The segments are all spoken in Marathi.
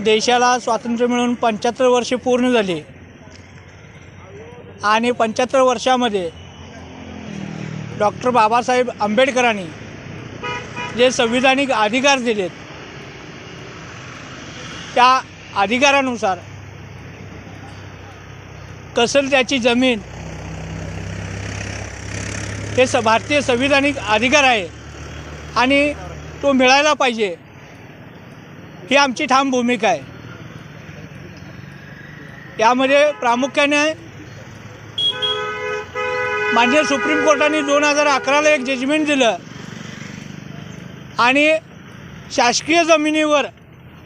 देशाला स्वातंत्र्य मिळून 75 वर्षे पूर्ण झाली आणि 75 वर्षामध्ये डॉक्टर बाबासाहेब आंबेडकरांनी जे संविधानिक अधिकार दिलेत त्या अधिकारानुसार कसं त्याची जमीन हे भारतीय संविधानिक अधिकार आहे आणि तो मिळायला पाहिजे ही आमची ठाम भूमिका आहे। यामध्ये प्रामुख्याने माननीय सुप्रीम कोर्टाने 2011ला एक जजमेंट दिलं आणि शासकीय जमिनीवर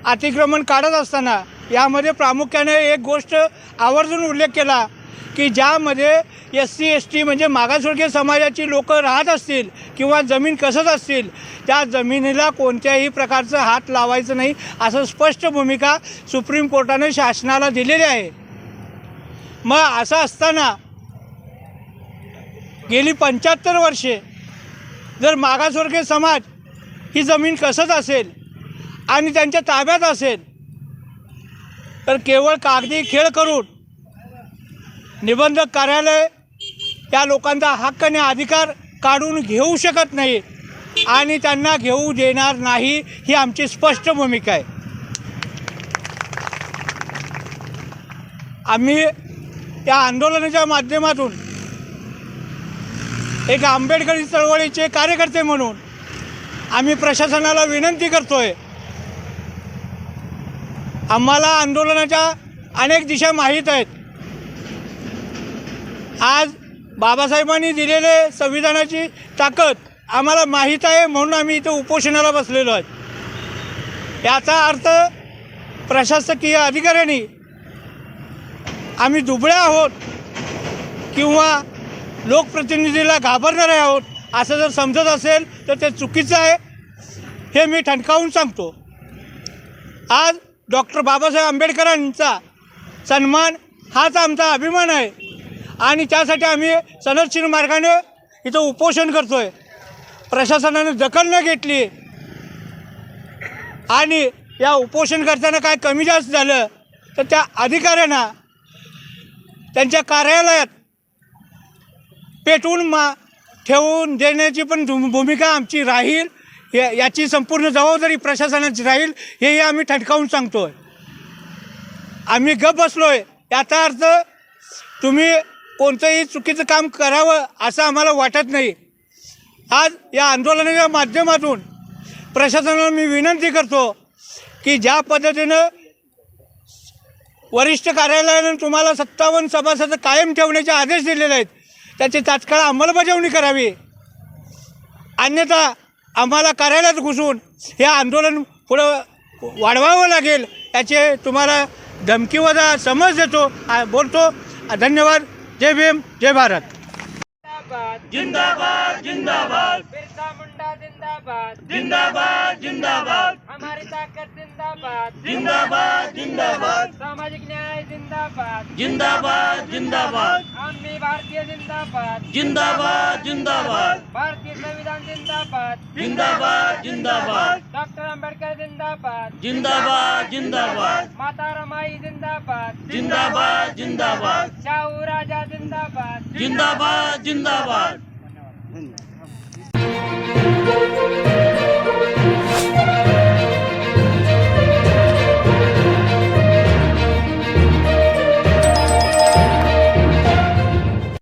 अतिक्रमण काढत असताना यामध्ये प्रामुख्याने एक गोष्ट आवर्जून उल्लेख केला की ज्यामध्ये SC ST म्हणजे मागासवर्गीय समाजाची लोक राहत असतील किंवा जमीन कसत असतील त्या जमिनीला कोणत्याही प्रकारचं हात लावायचं नाही असं स्पष्ट भूमिका सुप्रीम कोर्टाने शासनाला दिलेली आहे। मग असं असताना गेली 75 वर्षे जर मागासवर्गीय समाज ही जमीन कसत असेल आणि त्यांच्या ताब्यात असेल तर केवळ कागदी खेळ करून निबंधक कार्यालय त्या लोकांचा हक्क आणि अधिकार काढून घेऊ शकत नाही आणि त्यांना घेऊ देणार नाही ही आमची स्पष्ट भूमिका आहे। आम्ही या आंदोलनाच्या माध्यमातून एक आंबेडकरी चळवळीचे कार्यकर्ते म्हणून आम्ही प्रशासनाला विनंती करतोय, आम्हाला आंदोलनाच्या अनेक दिशा माहीत आहेत। आज बाबासाहेबांनी दिलेले संविधानाची ताकद आम्हाला माहीत आहे म्हणून आम्ही इथं उपोषणाला बसलेलो आहोत। याचा अर्थ प्रशासकीय अधिकाऱ्यांनी आम्ही दुबळे आहोत किंवा लोकप्रतिनिधीला घाबरणारे आहोत असं जर समजत असेल तर ते चुकीचं आहे हे मी ठणकावून सांगतो। आज डॉक्टर बाबासाहेब आंबेडकरांचा सन्मान हाच आमचा अभिमान आहे आणि त्यासाठी आम्ही सनदशीर मार्गाने इथं उपोषण करतो आहे। प्रशासनाने दखल न घेतली आणि या उपोषण करताना काय कमी जास्त झालं तर त्या अधिकाऱ्यांना त्यांच्या कार्यालयात पेटवून ठेवून देण्याची पण भूमिका आमची राहील, याची संपूर्ण जबाबदारी प्रशासनाची राहील हेही आम्ही ठणकावून सांगतो आहे। आम्ही गप बसलो आहे याचा अर्थ तुम्ही कोणतंही चुकीचं काम करावं असं आम्हाला वाटत नाही। आज या आंदोलनाच्या माध्यमातून प्रशासनाला मी विनंती करतो की ज्या पद्धतीनं वरिष्ठ कार्यालयानं तुम्हाला 57 सभासद कायम ठेवण्याचे आदेश दिलेले आहेत त्याची तात्काळ अंमलबजावणी करावी, अन्यथा आम्हाला कार्यालयात घुसून हे आंदोलन पुढं वाढवावं लागेल याचे तुम्हाला धमकीवजा समज देतो बोलतो। धन्यवाद। जय भीम, जय भारत। जिंदाबाद जिंदाबाद बिरसा मुंडा जिंदाबाद जिंदाबाद जिंदाबाद हमारी ताकत जिंदाबाद जिंदाबाद जिंदाबाद सामाजिक न्याय जिंदाबाद जिंदाबाद जिंदाबाद आम्ही भारतीय जिंदाबाद जिंदाबाद जिंदाबाद भारतीय संविधान जिंदाबाद जिंदाबाद जिंदाबाद डॉक्टर आंबेडकर जिंदाबाद जिंदाबाद जिंदाबाद माता रमाई जिंदाबाद जिंदाबाद जिंदाबाद शाहू राजा जिंदाबाद जिंदाबाद जिंदाबाद